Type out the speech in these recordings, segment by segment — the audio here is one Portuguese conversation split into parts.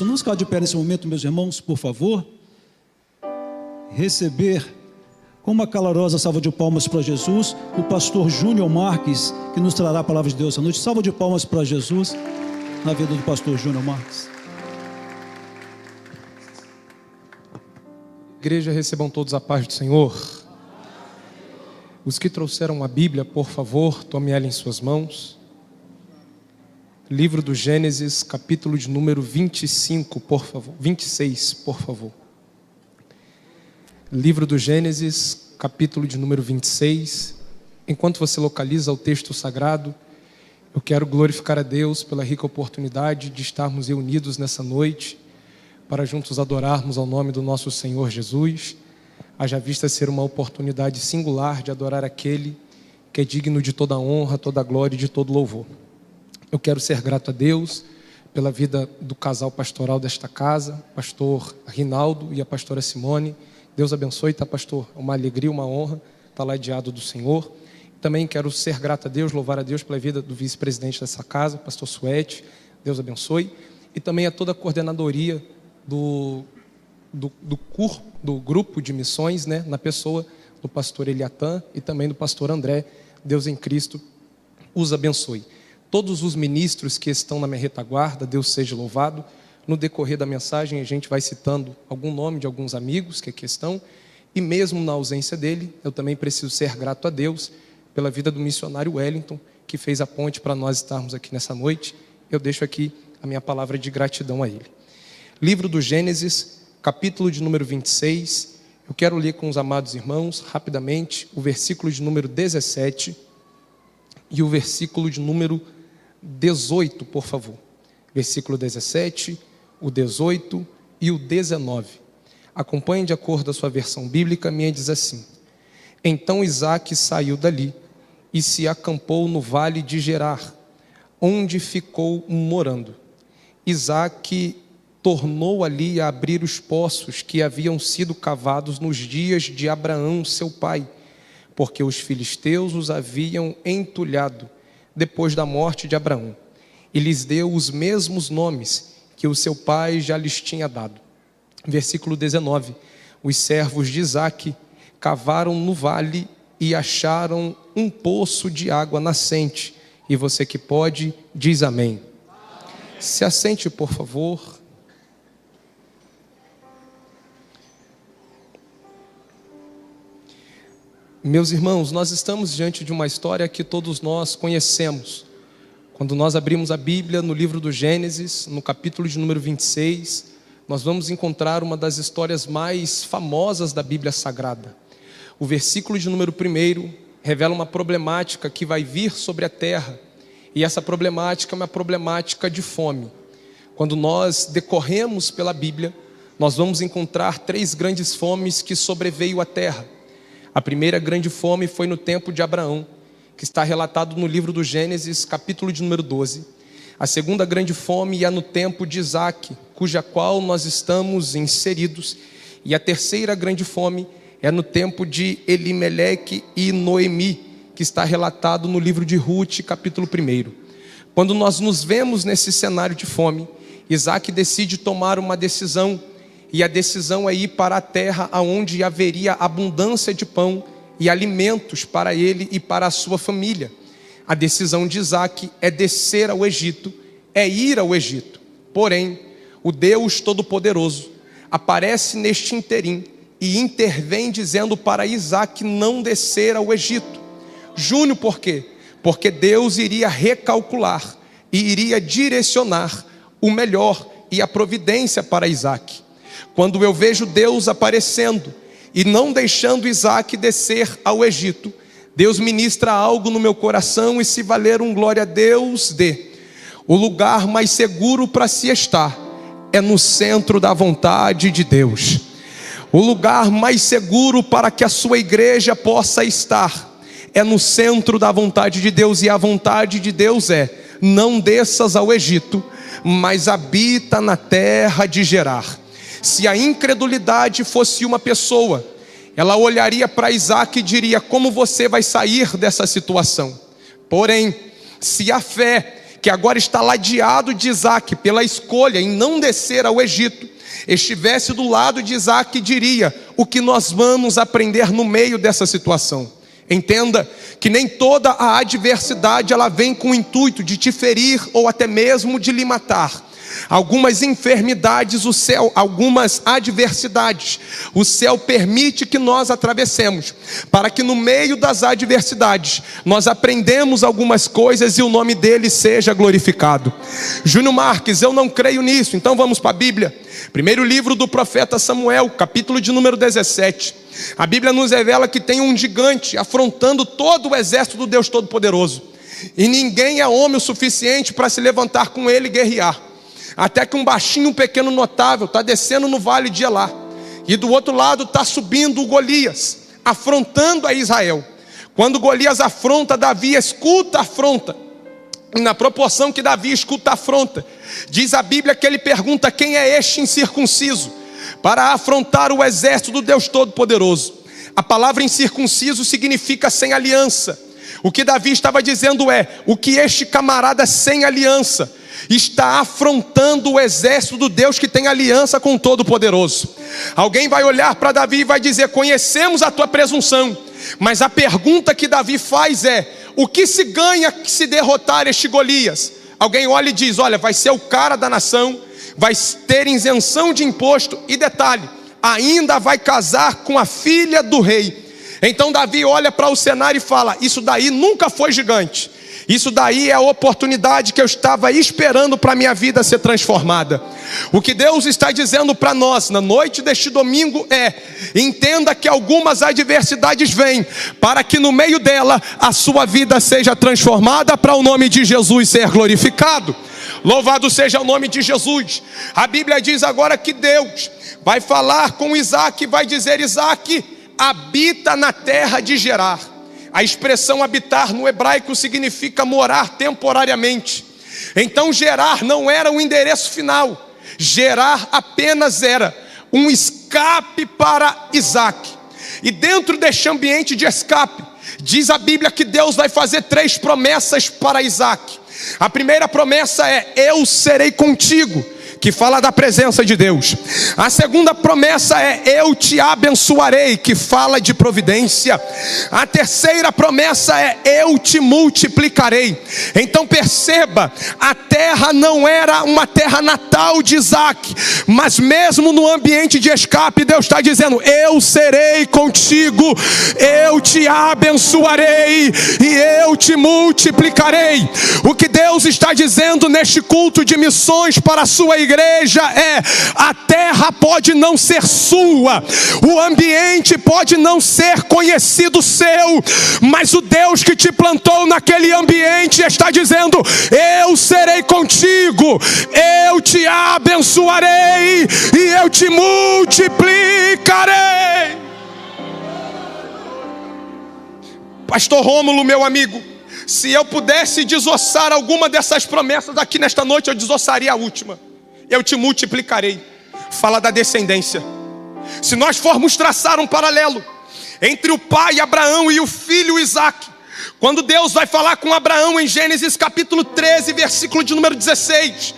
Vamos ficar de pé nesse momento, meus irmãos, por favor. Receber com uma calorosa salva de palmas para Jesus o pastor Júnior Marques, que nos trará a palavra de Deus essa noite. Salva de palmas para Jesus na vida do pastor Júnior Marques. Igreja, recebam todos a paz do Senhor. Os que trouxeram a Bíblia, por favor, tome ela em suas mãos. Livro do Gênesis, capítulo de número 25, por favor. 26, por favor. Livro do Gênesis, capítulo de número 26. Enquanto você localiza o texto sagrado, eu quero glorificar a Deus pela rica oportunidade de estarmos reunidos nessa noite, para juntos adorarmos ao nome do nosso Senhor Jesus. Haja vista ser uma oportunidade singular de adorar aquele que é digno de toda honra, toda glória e de todo louvor. Eu quero ser grato a Deus pela vida do casal pastoral desta casa, pastor Rinaldo e a pastora Simone. Deus abençoe, tá, pastor? É uma alegria, uma honra estar ladeado do Senhor. Também quero ser grato a Deus, louvar a Deus pela vida do vice-presidente dessa casa, pastor Suete. Deus abençoe. E também a toda a coordenadoria do grupo de missões, né, na pessoa do pastor Eliatan e também do pastor André. Deus em Cristo os abençoe. Todos os ministros que estão na minha retaguarda, Deus seja louvado. No decorrer da mensagem a gente vai citando algum nome de alguns amigos que aqui estão, e mesmo na ausência dele, eu também preciso ser grato a Deus pela vida do missionário Wellington, que fez a ponte para nós estarmos aqui nessa noite. Eu deixo aqui a minha palavra de gratidão a ele. Livro do Gênesis, capítulo de número 26, eu quero ler com os amados irmãos, rapidamente, o versículo de número 17 e o versículo de número 18, por favor. Versículo 17, o 18 e o 19. Acompanhe de acordo com a sua versão bíblica. A minha diz assim: Então Isaque saiu dali e se acampou no vale de Gerar, onde ficou morando. Isaque tornou ali a abrir os poços que haviam sido cavados nos dias de Abraão, seu pai, porque os filisteus os haviam entulhado depois da morte de Abraão, e lhes deu os mesmos nomes que o seu pai já lhes tinha dado. Versículo 19. Os servos de Isaque cavaram no vale e acharam um poço de água nascente. E você que pode, diz amém. Se assente, por favor. Meus irmãos, nós estamos diante de uma história que todos nós conhecemos. Quando nós abrimos a Bíblia no livro do Gênesis, no capítulo de número 26, nós vamos encontrar uma das histórias mais famosas da Bíblia Sagrada. O versículo de número 1 revela uma problemática que vai vir sobre a terra, e essa problemática é uma problemática de fome. Quando nós decorremos pela Bíblia, nós vamos encontrar 3 grandes fomes que sobreveio à terra. A primeira grande fome foi no tempo de Abraão, que está relatado no livro do Gênesis, capítulo de número 12. A segunda grande fome é no tempo de Isaque, cuja qual nós estamos inseridos. E a terceira grande fome é no tempo de Elimeleque e Noemi, que está relatado no livro de Ruth, capítulo 1. Quando nós nos vemos nesse cenário de fome, Isaque decide tomar uma decisão. E a decisão é ir para a terra onde haveria abundância de pão e alimentos para ele e para a sua família. A decisão de Isaque é descer ao Egito, é ir ao Egito. Porém, o Deus Todo-Poderoso aparece neste interim e intervém dizendo para Isaque não descer ao Egito. Júnior, por quê? Porque Deus iria recalcular e iria direcionar o melhor e a providência para Isaque. Quando eu vejo Deus aparecendo e não deixando Isaque descer ao Egito, Deus ministra algo no meu coração, e se valer um glória a Deus, dê. O lugar mais seguro para se estar é no centro da vontade de Deus. O lugar mais seguro para que a sua igreja possa estar é no centro da vontade de Deus. E a vontade de Deus é: não desças ao Egito, mas habita na terra de Gerar. Se a incredulidade fosse uma pessoa, ela olharia para Isaque e diria: como você vai sair dessa situação? Porém, se a fé, que que agora está ladeado de Isaque pela escolha em não descer ao Egito, estivesse do lado de Isaque, diria: o que nós vamos aprender no meio dessa situação? Entenda que nem toda a adversidade ela vem com o intuito de te ferir ou até mesmo de lhe matar. Algumas enfermidades, algumas adversidades, o céu permite que nós atravessemos, para que no meio das adversidades nós aprendemos algumas coisas e o nome dele seja glorificado. Júnior Marques, eu não creio nisso, então vamos para a Bíblia. Primeiro livro do profeta Samuel, capítulo de número 17. A Bíblia nos revela que tem um gigante afrontando todo o exército do Deus Todo-Poderoso, e ninguém é homem o suficiente para se levantar com ele e guerrear. Até que um baixinho, um pequeno notável, está descendo no vale de Elá. E do outro lado está subindo o Golias, afrontando a Israel. Quando Golias afronta, Davi escuta a afronta. E na proporção que Davi escuta a afronta, diz a Bíblia que ele pergunta: quem é este incircunciso para afrontar o exército do Deus Todo-Poderoso? A palavra incircunciso significa sem aliança. O que Davi estava dizendo é: o que este camarada sem aliança está afrontando o exército do Deus que tem aliança com o Todo-Poderoso. Alguém vai olhar para Davi e vai dizer: conhecemos a tua presunção. Mas a pergunta que Davi faz é: o que se ganha se derrotar este Golias? Alguém olha e diz: olha, vai ser o cara da nação, vai ter isenção de imposto e detalhe, ainda vai casar com a filha do rei. Então Davi olha para o cenário e fala: isso daí nunca foi gigante. Isso daí é a oportunidade que eu estava esperando para a minha vida ser transformada. O que Deus está dizendo para nós na noite deste domingo é: entenda que algumas adversidades vêm para que no meio dela a sua vida seja transformada para o nome de Jesus ser glorificado. Louvado seja o nome de Jesus. A Bíblia diz agora que Deus vai falar com Isaque e vai dizer: Isaque, habita na terra de Gerar. A expressão habitar no hebraico significa morar temporariamente. Então Gerar não era o endereço final. Gerar apenas era um escape para Isaque. E dentro deste ambiente de escape, diz a Bíblia que Deus vai fazer 3 promessas para Isaque. A primeira promessa é: eu serei contigo, que fala da presença de Deus. A segunda promessa é: eu te abençoarei, que fala de providência. A terceira promessa é: eu te multiplicarei. Então perceba, a terra não era uma terra natal de Isaque, mas mesmo no ambiente de escape, Deus está dizendo: eu serei contigo, eu te abençoarei e eu te multiplicarei. O que Deus está dizendo neste culto de missões para a sua igreja é: a terra pode não ser sua, o ambiente pode não ser conhecido seu, mas o Deus que te plantou naquele ambiente está dizendo: eu serei contigo, eu te abençoarei e eu te multiplicarei. Pastor Rômulo, meu amigo, se eu pudesse desossar alguma dessas promessas aqui nesta noite, eu desossaria a última: eu te multiplicarei. Fala da descendência. Se nós formos traçar um paralelo entre o pai Abraão e o filho Isaque, quando Deus vai falar com Abraão em Gênesis capítulo 13, versículo de número 16,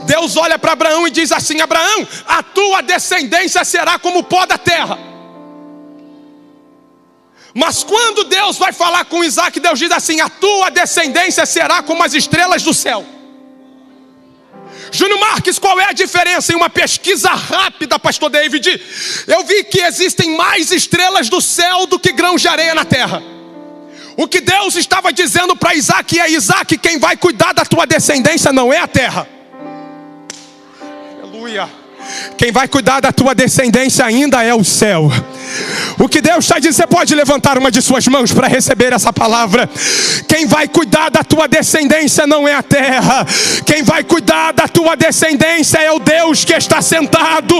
Deus olha para Abraão e diz assim: Abraão, a tua descendência será como o pó da terra. Mas quando Deus vai falar com Isaque, Deus diz assim: a tua descendência será como as estrelas do céu. Júnior Marques, qual é a diferença? Em uma pesquisa rápida, pastor David, eu vi que existem mais estrelas do céu do que grãos de areia na terra. O que Deus estava dizendo para Isaque é: Isaque, quem vai cuidar da tua descendência não é a terra. Aleluia. Quem vai cuidar da tua descendência ainda é o céu. O que Deus está dizendo, você pode levantar uma de suas mãos para receber essa palavra. Quem vai cuidar da tua descendência não é a terra. Quem vai cuidar da tua descendência é o Deus que está sentado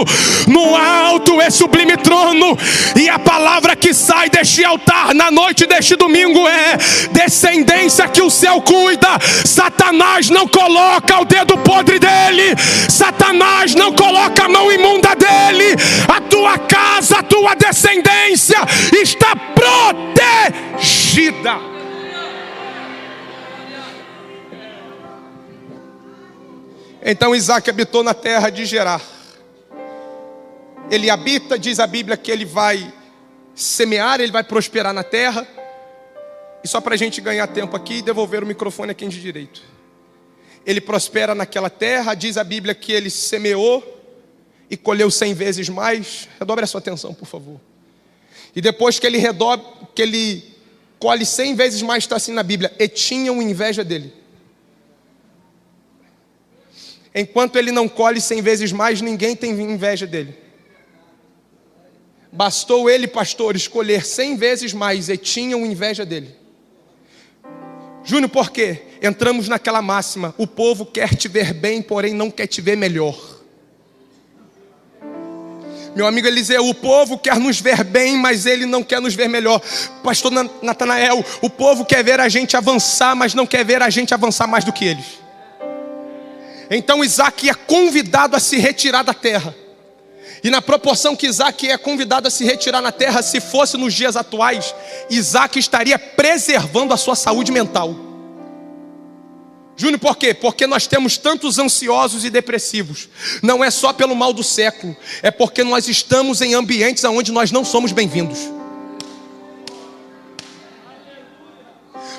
no alto e sublime trono. E a palavra que sai deste altar na noite deste domingo é: descendência que o céu cuida. Satanás não coloca o dedo podre dele, Satanás não coloca a mão imunda dele. A tua casa, a tua descendência está protegida. Então Isaac habitou na terra de Gerar. Ele habita, diz a Bíblia, que ele vai semear, ele vai prosperar na terra. E só para a gente ganhar tempo aqui e devolver o microfone a quem de direito. Ele prospera naquela terra, diz a Bíblia que ele semeou e colheu 100 vezes mais. Redobre a sua atenção, por favor. E depois que ele colhe 100 vezes mais, está assim na Bíblia, e tinham inveja dele. Enquanto ele não colhe 100 vezes mais, ninguém tem inveja dele. Bastou ele, pastor, escolher 100 vezes mais e tinham inveja dele. Júnior, por quê? Entramos naquela máxima: o povo quer te ver bem, porém não quer te ver melhor. Meu amigo Eliseu, o povo quer nos ver bem, mas ele não quer nos ver melhor. Pastor Natanael, o povo quer ver a gente avançar, mas não quer ver a gente avançar mais do que eles. Então Isaac é convidado a se retirar da terra. E na proporção que Isaac é convidado a se retirar na terra, se fosse nos dias atuais, Isaac estaria preservando a sua saúde mental. Júnior, por quê? Porque nós temos tantos ansiosos e depressivos. Não é só pelo mal do século, é porque nós estamos em ambientes onde nós não somos bem-vindos.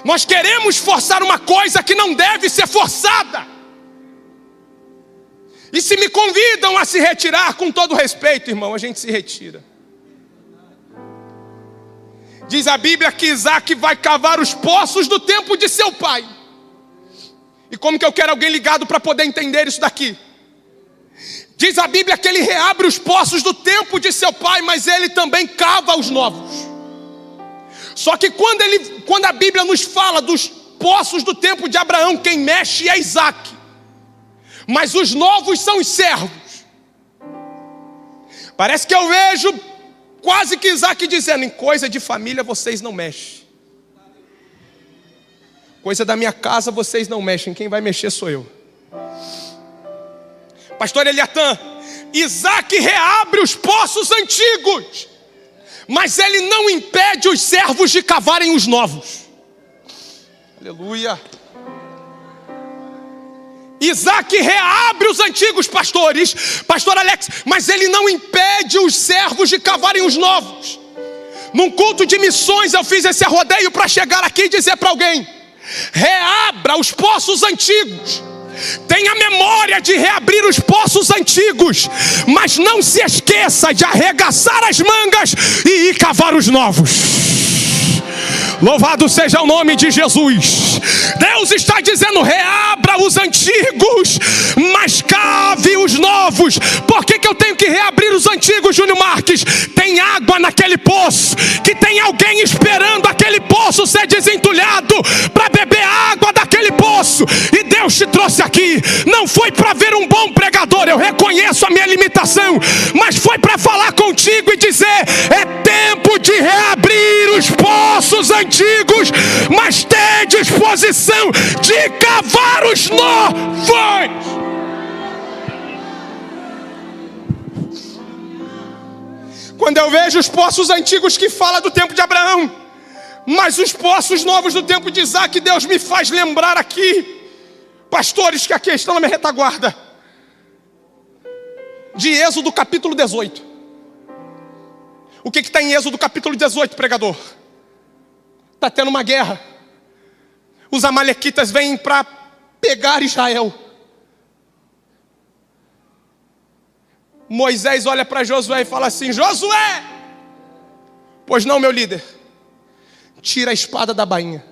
Nós queremos forçar uma coisa que não deve ser forçada. E se me convidam a se retirar, com todo respeito, irmão, a gente se retira. Diz a Bíblia que Isaac vai cavar os poços do tempo de seu pai. E como que eu quero alguém ligado para poder entender isso daqui? Diz a Bíblia que ele reabre os poços do tempo de seu pai, mas ele também cava os novos. Só que quando a Bíblia nos fala dos poços do tempo de Abraão, quem mexe é Isaac. Mas os novos são os servos. Parece que eu vejo quase que Isaac dizendo: em coisa de família vocês não mexem. Coisa da minha casa vocês não mexem. Quem vai mexer sou eu. Pastor Eliatã, Isaac reabre os poços antigos, mas ele não impede os servos de cavarem os novos. Aleluia. Isaac reabre os antigos, pastores, pastor Alex, mas ele não impede os servos de cavarem os novos. Num culto de missões eu fiz esse arrodeio para chegar aqui e dizer para alguém: reabra os poços antigos. Tenha memória de reabrir os poços antigos, mas não se esqueça de arregaçar as mangas e ir cavar os novos. Louvado seja o nome de Jesus. Deus está dizendo: reabra os antigos, mas cave os novos. Por que eu tenho que reabrir os antigos, Júnior Marques? Tem água naquele poço, que tem alguém esperando aquele poço ser desentulhado para beber água daquele poço. E Deus te trouxe aqui, não foi para ver um bom pregador, eu reconheço a minha limitação, mas foi para falar contigo e dizer: é tempo de reabrir os poços antigos, mas ter disposição de cavar os novos. Quando eu vejo os poços antigos que fala do tempo de Abraão, mas os poços novos do tempo de Isaac, Deus me faz lembrar aqui, pastores, que aqui estão na minha retaguarda, de Êxodo capítulo 18. O que está em Êxodo capítulo 18, pregador? Está tendo uma guerra. Os amalequitas vêm para pegar Israel. Moisés olha para Josué e fala assim: Josué, pois não, meu líder, tira a espada da bainha.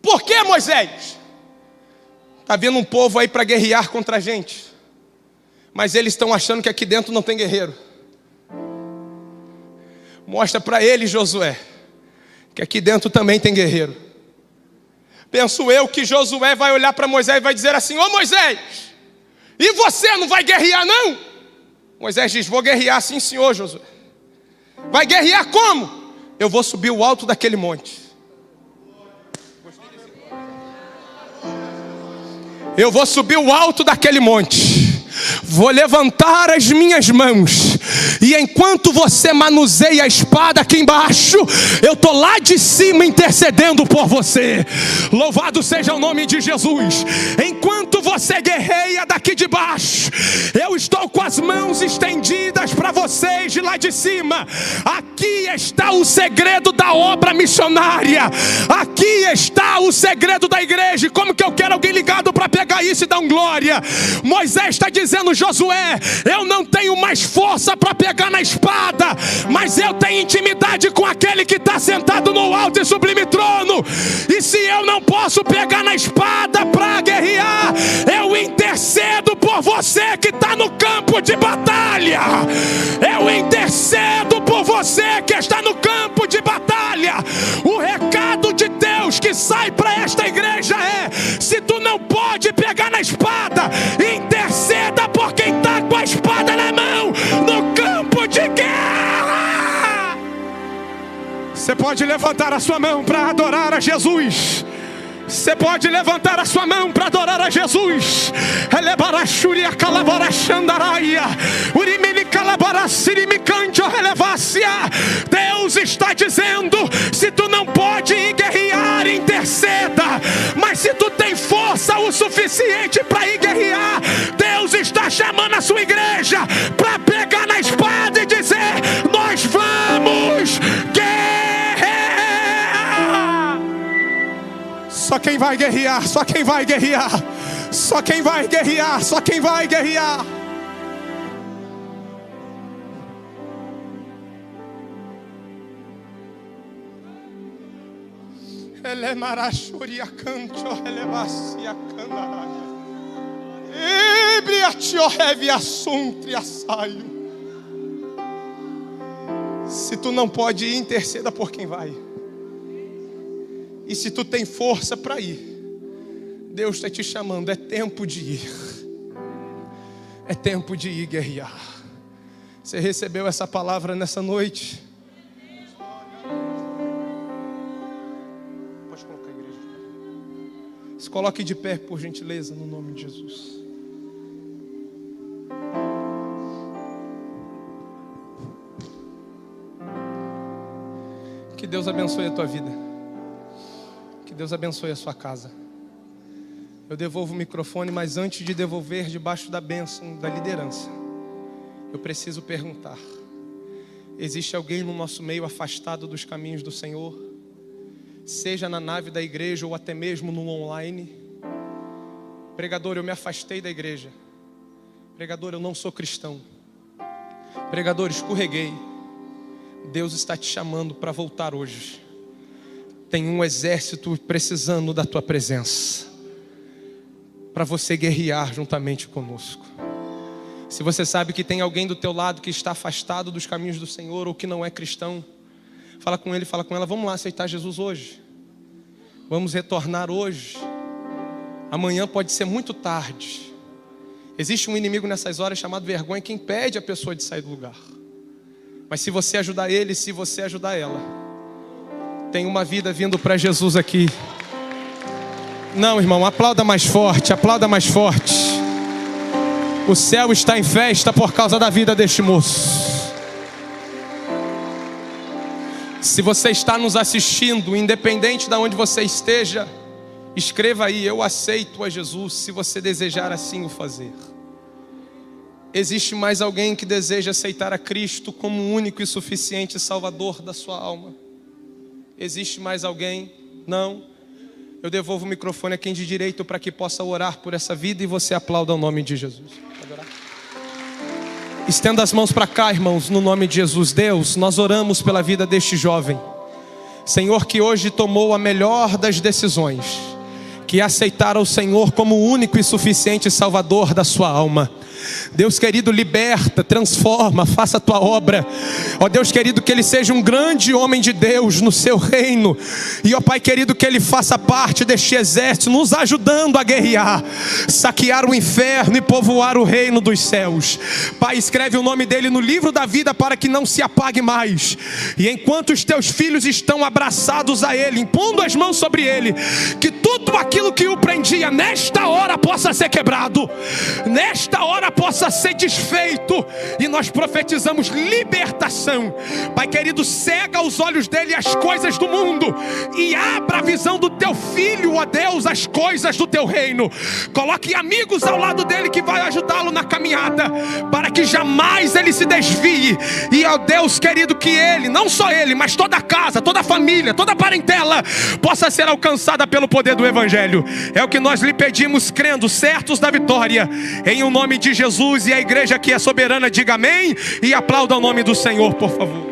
Por que, Moisés? Está vindo um povo aí para guerrear contra a gente, mas eles estão achando que aqui dentro não tem guerreiro. Mostra para eles, Josué, que aqui dentro também tem guerreiro. Penso eu que Josué vai olhar para Moisés e vai dizer assim: ô Moisés, e você não vai guerrear não? Moisés diz: vou guerrear sim, senhor, Josué. Vai guerrear como? Eu vou subir o alto daquele monte. Eu vou subir o alto daquele monte. Vou levantar as minhas mãos E enquanto você manuseia a espada aqui embaixo, eu estou lá de cima intercedendo por você. Louvado seja o nome de Jesus. Enquanto você guerreia daqui de baixo, eu estou com as mãos estendidas para vocês de lá de cima. Aqui está o segredo da obra missionária. Aqui está o segredo da igreja. Como que eu quero alguém ligado para pegar isso e dar um glória? Moisés está dizendo: Josué, eu não tenho mais força para pegar na espada, mas eu tenho intimidade com aquele que está sentado no alto e sublime trono. E se eu não posso pegar na espada para guerrear, eu intercedo por você que está no campo de batalha. Eu intercedo por você que está no campo de batalha. O recado de Deus que sai para esta igreja é: se tu não pode pegar na espada, interceda por quem está com a espada na mão no campo de guerra. Você pode levantar a sua mão para adorar a Jesus. Você pode levantar a sua mão para adorar a Jesus. Deus está dizendo: se tu não pode ir guerrear, interceda. Mas se tu tem força o suficiente para ir guerrear, Deus está chamando a sua igreja para pegar na espada e dizer: nós vamos guerrear. Só quem vai guerrear, só quem vai guerrear, só quem vai guerrear, só quem vai guerrear. Ele marashuria canto, ele vacia canaraia. Ebriatio revia suntria saio. Se tu não pode ir, interceda por quem vai. E se tu tem força para ir, Deus está te chamando. É tempo de ir. É tempo de ir guerrear. Você recebeu essa palavra nessa noite? Pode colocar a igreja. Se coloque de pé, por gentileza, no nome de Jesus. Que Deus abençoe a tua vida. Que Deus abençoe a sua casa. Eu devolvo o microfone, mas antes de devolver, debaixo da bênção da liderança, eu preciso perguntar: existe alguém no nosso meio afastado dos caminhos do Senhor? Seja na nave da igreja ou até mesmo no online. Pregador, eu me afastei da igreja. Pregador, eu não sou cristão. Pregador, escorreguei. Deus está te chamando para voltar hoje. Tem um exército precisando da tua presença, para você guerrear juntamente conosco. Se você sabe que tem alguém do teu lado que está afastado dos caminhos do Senhor ou que não é cristão, fala com ele, fala com ela: vamos lá aceitar Jesus hoje. Vamos retornar hoje. Amanhã pode ser muito tarde. Existe um inimigo nessas horas chamado vergonha, que impede a pessoa de sair do lugar. Mas se você ajudar ele, se você ajudar ela, tem uma vida vindo para Jesus aqui. Não, irmão, aplauda mais forte, aplauda mais forte. O céu está em festa por causa da vida deste moço. Se você está nos assistindo, independente de onde você esteja, escreva aí: eu aceito a Jesus, se você desejar assim o fazer. Existe mais alguém que deseja aceitar a Cristo como o único e suficiente Salvador da sua alma? Existe mais alguém? Não? Eu devolvo o microfone a quem de direito para que possa orar por essa vida, e você aplauda o nome de Jesus. Estenda as mãos para cá, irmãos, no nome de Jesus. Deus, nós oramos pela vida deste jovem, Senhor, que hoje tomou a melhor das decisões, que é aceitar o Senhor como o único e suficiente Salvador da sua alma. Deus querido, liberta, transforma, faça a tua obra. Ó Deus querido, que ele seja um grande homem de Deus no seu reino. E ó Pai querido, que ele faça parte deste exército, nos ajudando a guerrear, saquear o inferno e povoar o reino dos céus. Pai, escreve o nome dele no livro da vida para que não se apague mais. E enquanto os teus filhos estão abraçados a ele, impondo as mãos sobre ele, que tudo aquilo que o prendia nesta hora possa ser quebrado. Nesta hora possa ser desfeito, e nós profetizamos libertação. Pai querido, cega os olhos dele às coisas do mundo e abra a visão do teu filho, ó Deus, às coisas do teu reino. Coloque amigos ao lado dele que vai ajudá-lo na caminhada, para que jamais ele se desvie. E ó Deus querido, que ele, não só ele, mas toda a casa, toda a família, toda a parentela possa ser alcançada pelo poder do Evangelho. É o que nós lhe pedimos, crendo, certos da vitória, em o nome de Jesus. E a igreja que é soberana diga amém e aplauda o nome do Senhor, por favor.